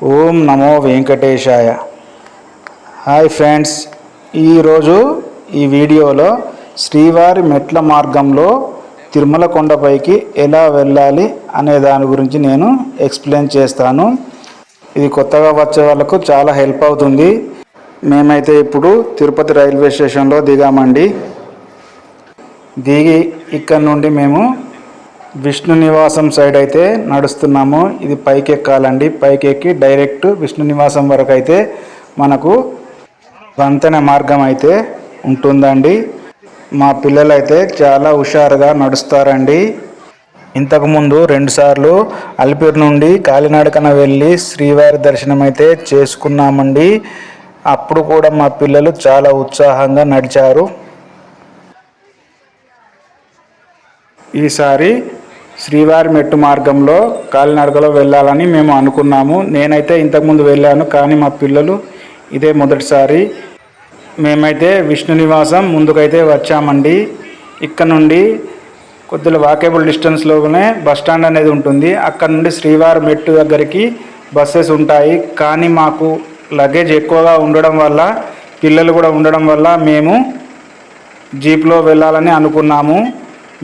ఓం నమో వెంకటేశాయ. Hi friends, ఈరోజు ఈ వీడియోలో శ్రీవారి మెట్ల మార్గంలో తిరుమల కొండపైకి ఎలా వెళ్ళాలి అనే దాని గురించి నేను ఎక్స్ప్లెయిన్ చేస్తాను. ఇది కొత్తగా వచ్చే వాళ్ళకు చాలా హెల్ప్ అవుతుంది. మేమైతే ఇప్పుడు తిరుపతి రైల్వే స్టేషన్లో దిగామండి. దిగి ఇక్కడ నుండి మేము విష్ణు నివాసం సైడ్ అయితే నడుస్తున్నాము. ఇది పైకి ఎక్కాలండి. పైకి ఎక్కి డైరెక్ట్ విష్ణు నివాసం వరకు అయితే మనకు వంతెన మార్గం అయితే ఉంటుందండి. మా పిల్లలు అయితే చాలా హుషారుగా నడుస్తారండి. ఇంతకుముందు 2 సార్లు అలిపిరి నుండి కాలినడకన వెళ్ళి శ్రీవారి దర్శనం అయితే చేసుకున్నామండి. అప్పుడు కూడా మా పిల్లలు చాలా ఉత్సాహంగా నడిచారు. ఈసారి శ్రీవారి మెట్టు మార్గంలో కాలినడకలో వెళ్ళాలని మేము అనుకున్నాము. నేనైతే ఇంతకుముందు వెళ్ళాను, కానీ మా పిల్లలు ఇదే మొదటిసారి. మేమైతే విష్ణు నివాసం ముందుకైతే వచ్చామండి. ఇక్కడ నుండి కొద్దిగా వాకేబుల్ డిస్టెన్స్లోనే బస్టాండ్ అనేది ఉంటుంది. అక్కడ నుండి శ్రీవారి మెట్టు దగ్గరికి బస్సెస్ ఉంటాయి. కానీ మాకు లగేజ్ ఎక్కువగా ఉండడం వల్ల, పిల్లలు కూడా ఉండడం వల్ల మేము జీప్లో వెళ్ళాలని అనుకున్నాము.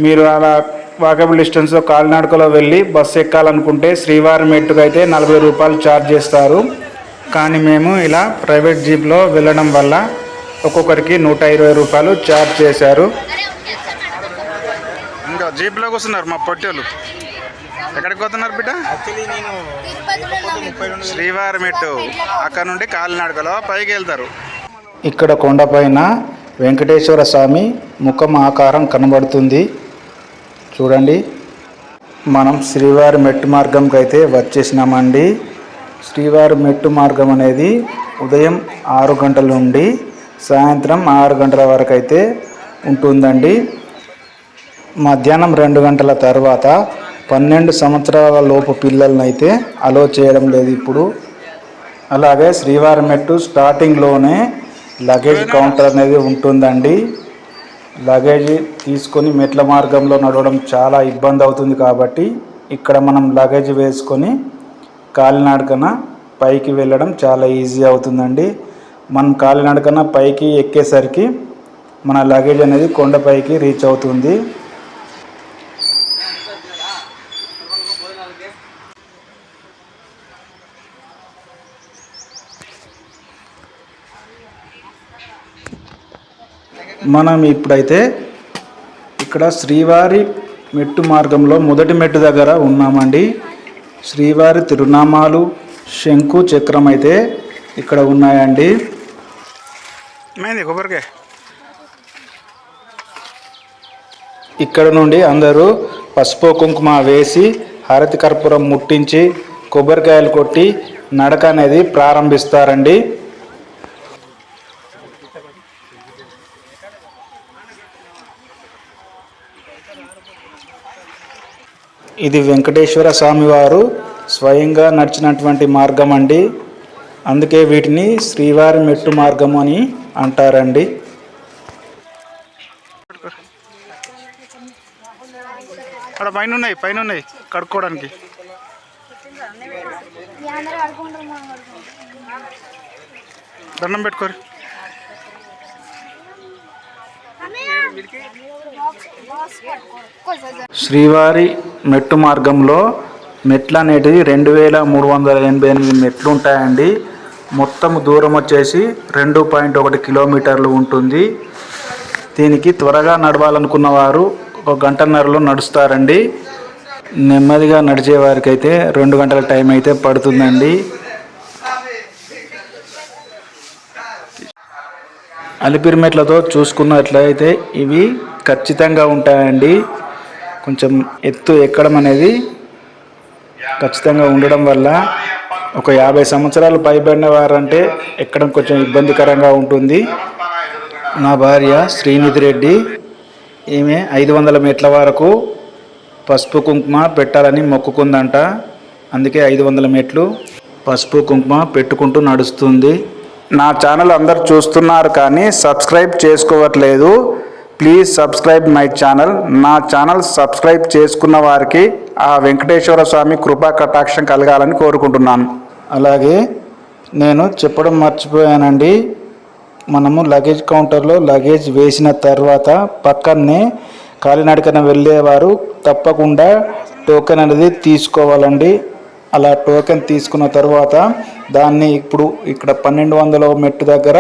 మీరు అలా వాకబుల్ డిస్టెన్స్లో కాలినడకలో వెళ్ళి బస్సు ఎక్కాలనుకుంటే శ్రీవారి మెట్టుకు అయితే 40 రూపాయలు ఛార్జ్ చేస్తారు. కానీ మేము ఇలా ప్రైవేట్ జీప్లో వెళ్ళడం వల్ల ఒక్కొక్కరికి 120 రూపాయలు ఛార్జ్ చేశారు. ఇంకా జీప్లో కూర్చున్నారు మా పొట్టేలు. ఎక్కడికి పోతున్నారు బిడ్డ? శ్రీవారి మెట్టు అక్కడ నుండి కాలినడకలో పైకి వెళ్తారు. ఇక్కడ కొండపైన వెంకటేశ్వర స్వామి ముఖం ఆకారం కనబడుతుంది. చూడండి, మనం శ్రీవారి మెట్టు మార్గంకి అయితే వచ్చేసినామండి. శ్రీవారి మెట్టు మార్గం అనేది ఉదయం 6 గంటల నుండి సాయంత్రం 6 గంటల వరకు అయితే ఉంటుందండి. మధ్యాహ్నం 2 గంటల తర్వాత 12 సంవత్సరాల లోపు పిల్లలను అయితే అలో చేయడం లేదు ఇప్పుడు. అలాగే శ్రీవారి మెట్టు స్టార్టింగ్లోనే లగేజ్ కౌంటర్ అనేది ఉంటుందండి. లగేజ్ తీసుకొని మెట్ల మార్గంలో నడవడం చాలా ఇబ్బంది అవుతుంది. కాబట్టి ఇక్కడ మనం లగేజ్ వేసుకొని కాలినడకన పైకి వెళ్ళడం చాలా ఈజీ అవుతుందండి. మనం కాలినడకన పైకి ఎక్కేసరికి మన లగేజ్ అనేది కొండపైకి రీచ్ అవుతుంది. మనం ఇప్పుడైతే ఇక్కడ శ్రీవారి మెట్టు మార్గంలో మొదటి మెట్టు దగ్గర ఉన్నామండి. శ్రీవారి తిరునామాలు, శంకు చక్రం అయితే ఇక్కడ ఉన్నాయండి. ఇక్కడ నుండి అందరూ పసుపు కుంకుమ వేసి హారతి కర్పూరం ముట్టించి కొబ్బరికాయలు కొట్టి నడక అనేది ప్రారంభిస్తారండి. ఇది వెంకటేశ్వర స్వామి వారు స్వయంగా నడిచినటువంటి మార్గం అండి. అందుకే వీటిని శ్రీవారి మెట్టు మార్గం అని అంటారండి. అక్కడ పైన ఉన్నాయి కడుక్కోవడానికి. దండం పెట్టుకోరు. శ్రీవారి మెట్టు మార్గంలో మెట్లు అనేటివి 2388 మెట్లు ఉంటాయండి. మొత్తం దూరం వచ్చేసి 2.1 కిలోమీటర్లు ఉంటుంది. దీనికి త్వరగా నడవాలనుకున్న వారు 1 గంటన్నరలో నడుస్తారండి. నెమ్మదిగా నడిచే వారికి అయితే 2 గంటల టైం అయితే పడుతుందండి. అలిపిరి మెట్లతో చూసుకున్నట్లయితే ఇవి ఖచ్చితంగా ఉంటాయండి. కొంచెం ఎత్తు ఎక్కడం అనేది ఖచ్చితంగా ఉండడం వల్ల ఒక 50 సంవత్సరాలు పైబడిన వారంటే ఎక్కడం కొంచెం ఇబ్బందికరంగా ఉంటుంది. నా భార్య శ్రీనిధి రెడ్డి, ఈమె 500 మెట్ల వరకు పసుపు కుంకుమ పెట్టాలని మొక్కుకుందంట. అందుకే 500 మెట్లు పసుపు కుంకుమ పెట్టుకుంటూ నడుస్తుంది. నా ఛానల్ అందరు చూస్తున్నారు కానీ సబ్స్క్రైబ్ చేసుకోవట్లేదు. Please subscribe my channel. నా ఛానల్ సబ్స్క్రైబ్ చేసుకున్న వారికి ఆ వెంకటేశ్వర స్వామి కృపా కటాక్షం కలగాలని కోరుకుంటున్నాను. అలాగే నేను చెప్పడం మర్చిపోయానండి, మనము లగేజ్ కౌంటర్లో లగేజ్ వేసిన తర్వాత పక్కనే కాలినడకన వెళ్ళేవారు తప్పకుండా టోకెన్ అనేది తీసుకోవాలండి. అలా టోకెన్ తీసుకున్న తర్వాత దాన్ని ఇప్పుడు ఇక్కడ 1200 మెట్టు దగ్గర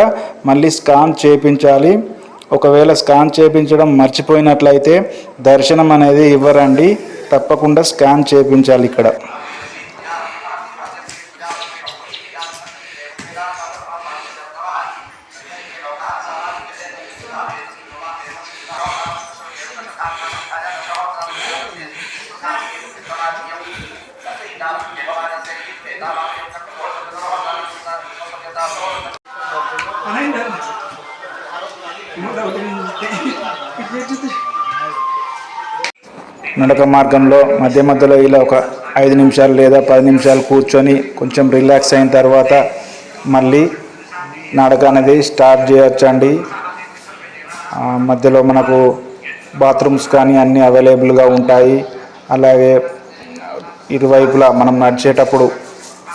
మళ్ళీ స్కాన్ చేయించాలి. ఒకవేళ స్కాన్ చేయించడం మర్చిపోయినట్లయితే దర్శనం అనేది ఇవ్వరండి. తప్పకుండా స్కాన్ చేయించాలి ఇక్కడ. నడక మార్గంలో మధ్య మధ్యలో ఇలా ఒక 5 నిమిషాలు లేదా 10 నిమిషాలు కూర్చొని కొంచెం రిలాక్స్ అయిన తర్వాత మళ్ళీ నడక అనేది స్టార్ట్ చేయొచ్చండి. మధ్యలో మనకు బాత్రూమ్స్ కానీ అన్నీ అవైలబుల్గా ఉంటాయి. అలాగే ఇరువైపులా మనం నడిచేటప్పుడు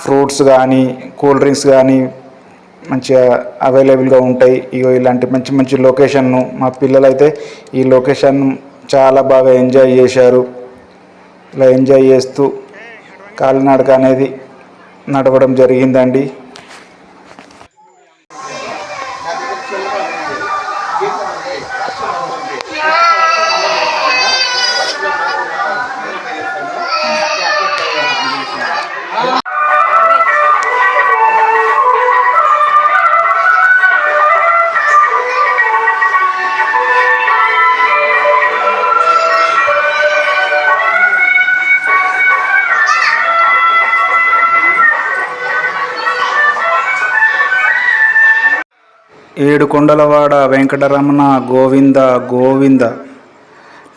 ఫ్రూట్స్ కానీ కూల్ డ్రింక్స్ కానీ మంచిగా అవైలబుల్గా ఉంటాయి. ఇలాంటి మంచి మంచి లొకేషన్ను మా పిల్లలైతే ఈ లొకేషన్ చాలా బాగా ఎంజాయ్ చేశారు. ఇలా ఎంజాయ్ చేస్తూ కాలినడక అనేది నడవడం జరిగిందండి. ఏడుకొండలవాడ వెంకటరమణ గోవింద గోవింద,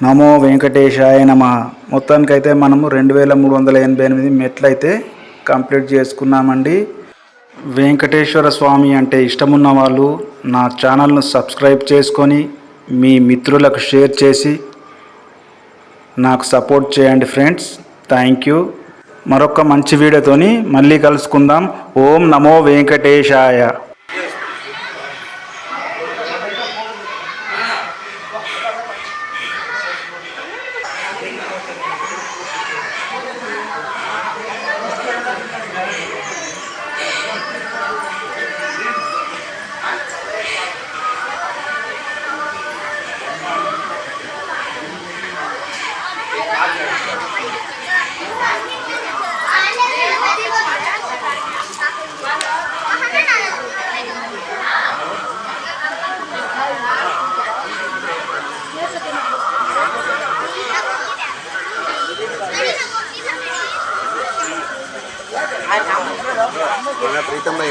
నమో వెంకటేశాయ నమః. మొత్తానికైతే మనము 2388 మెట్లయితే కంప్లీట్ చేసుకున్నామండి. వెంకటేశ్వర స్వామి అంటే ఇష్టమున్న వాళ్ళు నా ఛానల్ను సబ్స్క్రైబ్ చేసుకొని మీ మిత్రులకు షేర్ చేసి నాకు సపోర్ట్ చేయండి ఫ్రెండ్స్. Thank you. మరొక మంచి వీడియోతోని మళ్ళీ కలుసుకుందాం. ఓం నమో వెంకటేశాయ. प्रीतम भाई